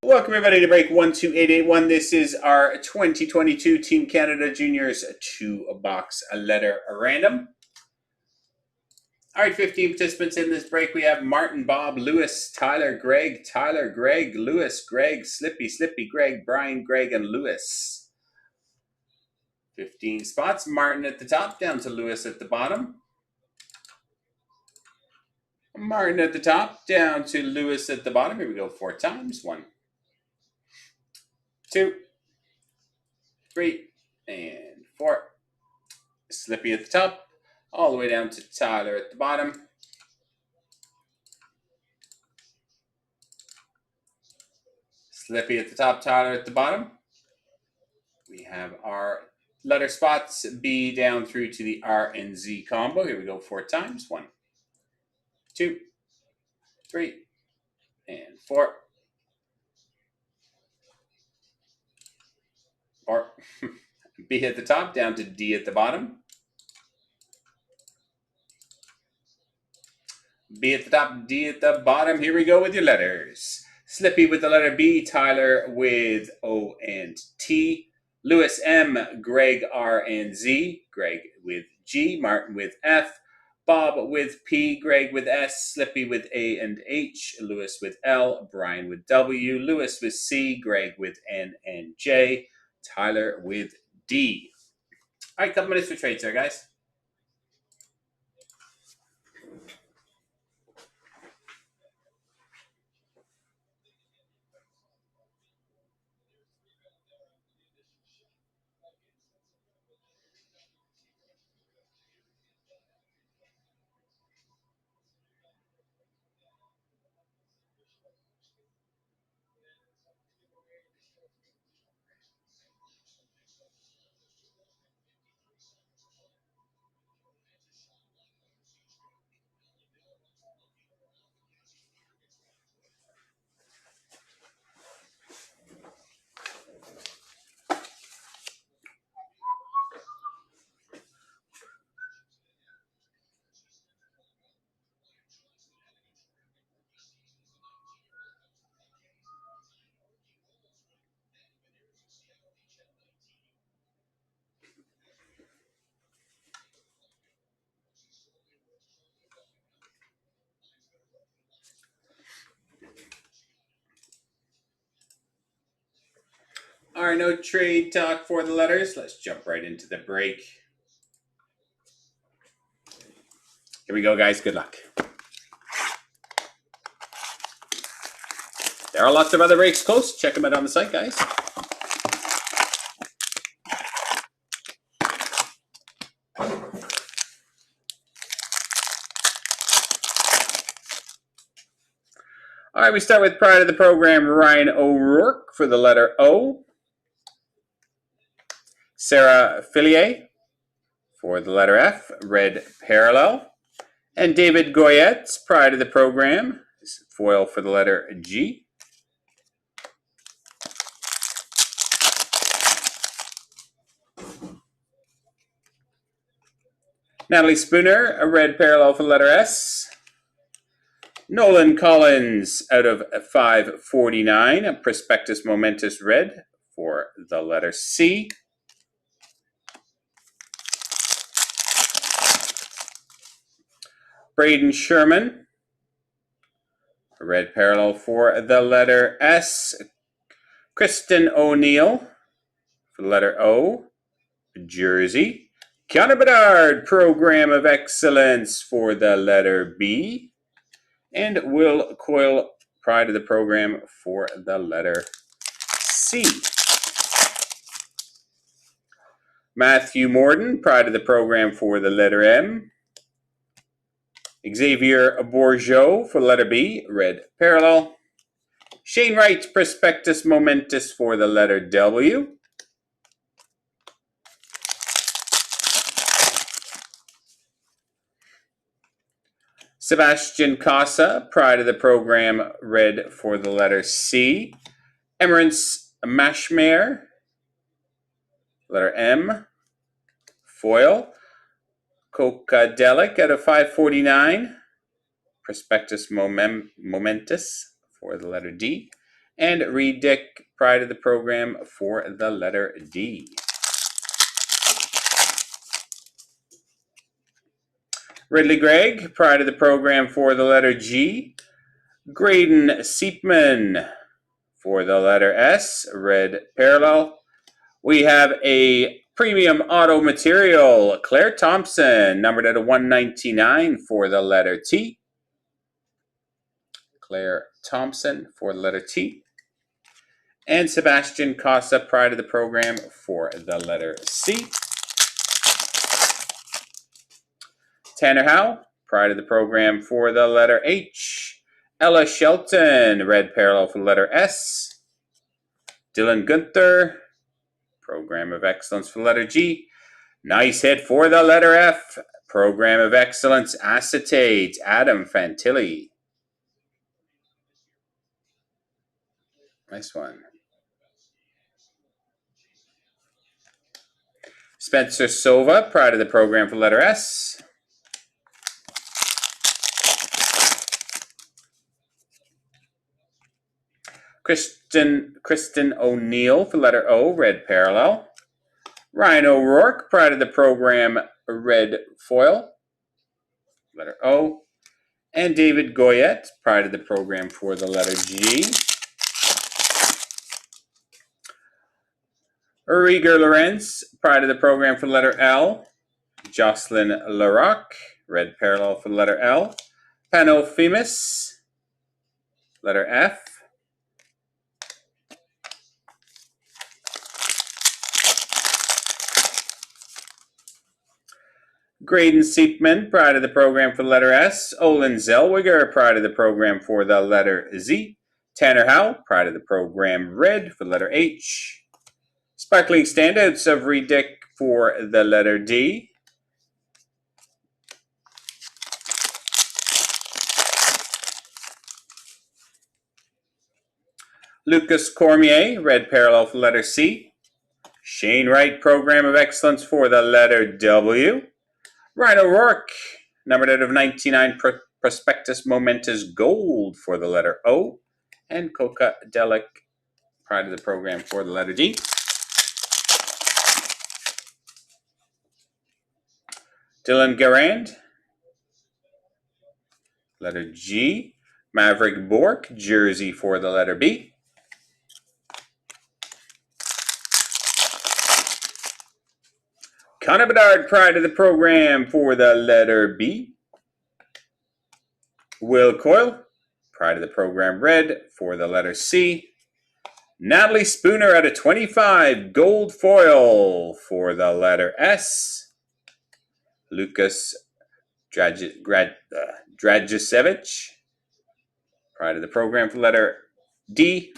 Welcome everybody to break 12881. This is our 2022 Team Canada Juniors 2-box letter random. All right, 15 participants in this break. We have Martin, Bob, Lewis, Tyler, Greg, Lewis, Greg, Slippy, Greg, Brian, Greg, and Lewis. 15 spots. Martin at the top, down to Lewis at the bottom. Martin at the top, down to Lewis at the bottom. Here we go 4 times. 1, 2, 3, and 4. Slippy at the top, all the way down to Tyler at the bottom. Slippy at the top, Tyler at the bottom. We have our letter spots B down through to the R and Z combo. Here we go 4 times. 1, 2, 3, and 4. Or B at the top, down to D at the bottom. B at the top, D at the bottom. Here we go with your letters. Slippy with the letter B, Tyler with O and T, Lewis M, Greg R and Z, Greg with G, Martin with F, Bob with P, Greg with S, Slippy with A and H, Lewis with L, Brian with W, Lewis with C, Greg with N and J, Tyler with D. All right, couple minutes for trades there, guys. All right, no trade talk for the letters. Let's jump right into the break. Here we go, guys. Good luck. There are lots of other breaks close. Check them out on the site, guys. All right, we start with pride of the program, Ryan O'Rourke for the letter O. Sarah Fillier for the letter F, red parallel. And David Goyette's pride of the program, foil for the letter G. Natalie Spooner, a red parallel for the letter S. Nolan Collins out of 549, a Prospectus Momentous red for the letter C. Braden Sherman, a red parallel for the letter S. Kristen O'Neill for the letter O, jersey. Connor Bedard, Program of Excellence for the letter B. And Will Coyle, pride of the program for the letter C. Matthew Morden, pride of the program for the letter M. Xavier Bourgeot for the letter B, red parallel. Shane Wright, Prospectus Momentous for the letter W. Sebastian Casa, pride of the program, red for the letter C. Emerence Mashmare, letter M, foil. Cocadelic out of 549. Prospectus Momentous for the letter D. And Reed Dick, pride of the program, for the letter D. Ridley Gregg, pride of the program, for the letter G. Graydon Seepman, for the letter S, red parallel. We have a premium auto material, Claire Thompson, numbered at a 199, for the letter T. Claire Thompson for the letter T. And Sebastian Casa, pride of the program, for the letter C. Tanner Howe, pride of the program, for the letter H. Ella Shelton, red parallel for the letter S. Dylan Gunther, program of excellence for the letter G. Nice hit for the letter F. Program of excellence, acetate, Adam Fantilli. Nice one. Spencer Sova, pride of the program for the letter S. Kristen O'Neill for letter O, red parallel. Ryan O'Rourke, pride of the program, red foil, letter O. And David Goyette, pride of the program, for the letter G. Rieger Lorenz, pride of the program, for the letter L. Jocelyn Larocque, red parallel for the letter L. Panophemus, letter F. Graydon Seepman, pride of the program, for the letter S. Olin Zellweger, pride of the program, for the letter Z. Tanner Howe, pride of the program, red, for the letter H. Sparkling standouts of Reed Dick for the letter D. Lucas Cormier, red parallel for the letter C. Shane Wright, program of excellence, for the letter W. Ryan O'Rourke, numbered out of 99, Prospectus Momentous Gold, for the letter O. And Coca Delic, pride of the program, for the letter D. Dylan Garand, letter G. Maverick Bork, jersey, for the letter B. Connor Bedard, pride of the program, for the letter B. Will Coyle, pride of the program, red, for the letter C. Natalie Spooner at a 25, gold foil, for the letter S. Lucas Dragicevic, pride of the program, for the letter D.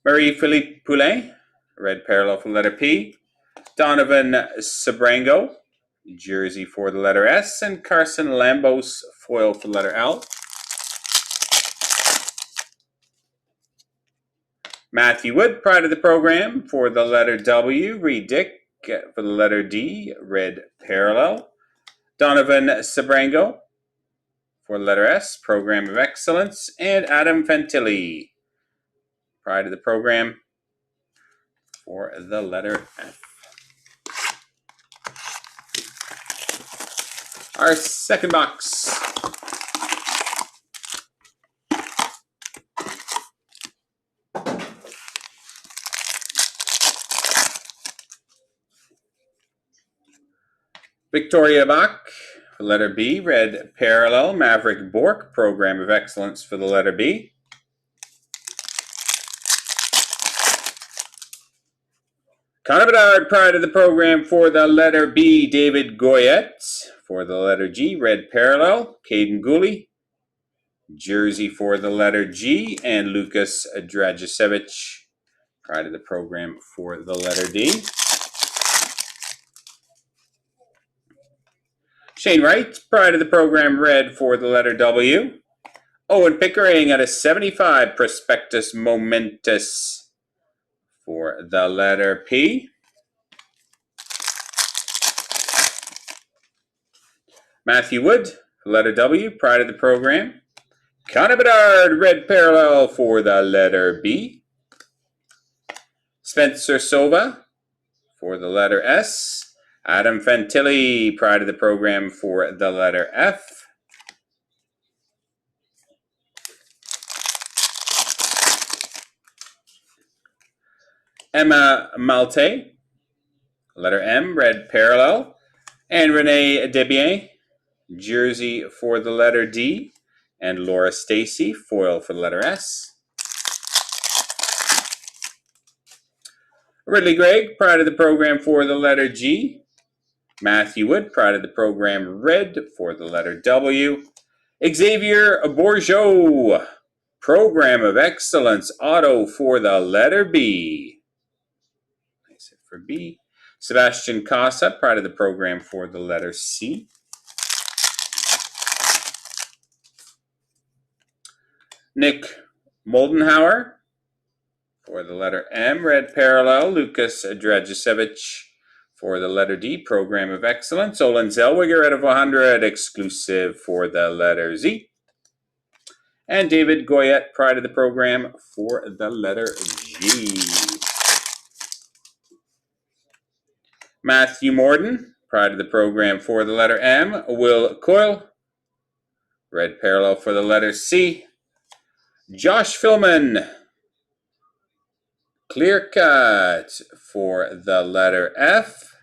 Marie-Philippe Poulin, red parallel for the letter P. Donovan Sabrango, jersey, for the letter S. And Carson Lambos, foil, for the letter L. Matthew Wood, pride of the program, for the letter W. Reed Dick, for the letter D, red parallel. Donovan Sabrango, for the letter S, program of excellence. And Adam Fantilli, pride of the program, for the letter F. Our second box. Victoria Bach, for letter B, red parallel. Maverick Bork, program of excellence, for the letter B. Connor Bedard, pride of the program, for the letter B. David Goyette, for the letter G, red parallel. Caden Gooley, jersey, for the letter G. And Lucas Dragicevic, pride of the program, for the letter D. Shane Wright, pride of the program, red, for the letter W. Owen Pickering at a 75, Prospectus Momentous, for the letter P. Matthew Wood, for the letter W, pride of the program. Connor Bedard, red parallel for the letter B. Spencer Sova for the letter S. Adam Fantilli, pride of the program for the letter F. Emma Malte, letter M, red parallel. And Renee Debier, jersey for the letter D. And Laura Stacy, foil for the letter S. Ridley Gregg, pride of the program for the letter G. Matthew Wood, pride of the program, red for the letter W. Xavier Bourgeot, program of excellence, auto for the letter B. Nice hit for B. Sebastian Casa, pride of the program for the letter C. Nick Moldenhauer for the letter M, red parallel. Lucas Dragicevic for the letter D, program of excellence. Olin Zellweger out of 100, exclusive for the letter Z. And David Goyette, pride of the program for the letter G. Matthew Morden, pride of the program for the letter M. Will Coyle, red parallel for the letter C. Josh Philman, clear cut for the letter F.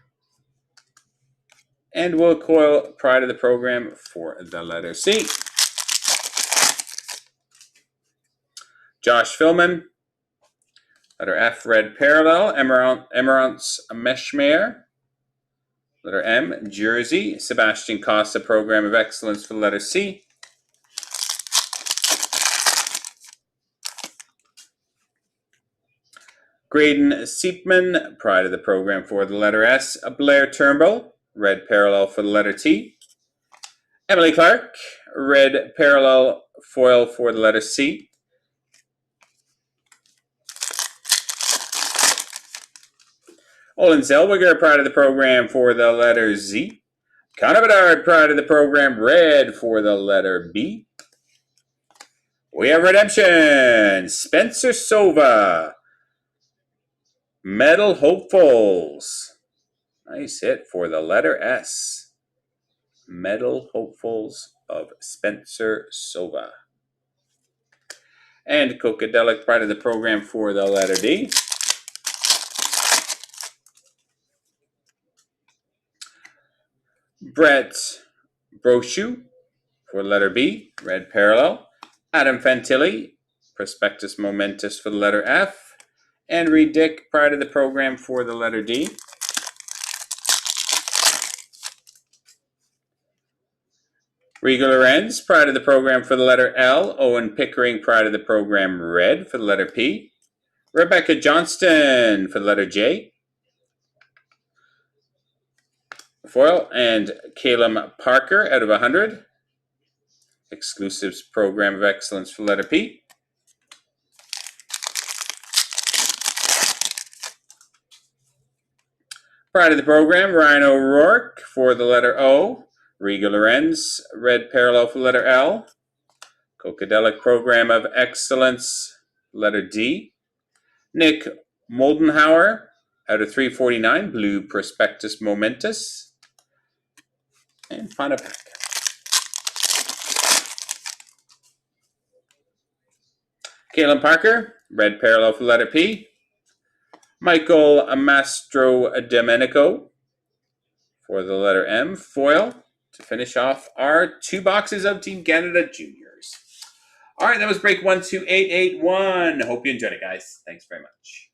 And Will Coyle, pride of the program for the letter C. Josh Philman, letter F, red parallel. Emerance Meshmere, letter M, jersey. Sebastian Costa, program of excellence for the letter C. Graydon Seepman, pride of the program for the letter S. Blair Turnbull, red parallel for the letter T. Emily Clark, red parallel foil for the letter C. Olin Zellweger, pride of the program for the letter Z. Connor Bedard, pride of the program, red for the letter B. We have redemption. Spencer Sova, Medal Hopefuls. Nice hit for the letter S. Medal Hopefuls of Spencer Sova. And Cocadelic, pride of the program for the letter D. Brett Brochu for the letter B, red parallel. Adam Fantilli, Prospectus Momentous for the letter F. And Reed Dick, pride of the program for the letter D. Rigo Lorenz, pride of the program for the letter L. Owen Pickering, pride of the program, red for the letter P. Rebecca Johnston for the letter J. Foil. And Caleb Parker out of 100. Exclusives program of excellence for the letter P. Pride of the program, Ryan O'Rourke for the letter O. Riga Lorenz, red parallel for the letter L. Cocadelic program of excellence, letter D. Nick Moldenhauer out of 349, blue Prospectus Momentous. And final pack. Caleb Parker, red parallel for the letter P. Michael Mastro Domenico for the letter M, foil, to finish off our 2 boxes of Team Canada Juniors. All right, that was break 12881. Hope you enjoyed it, guys. Thanks very much.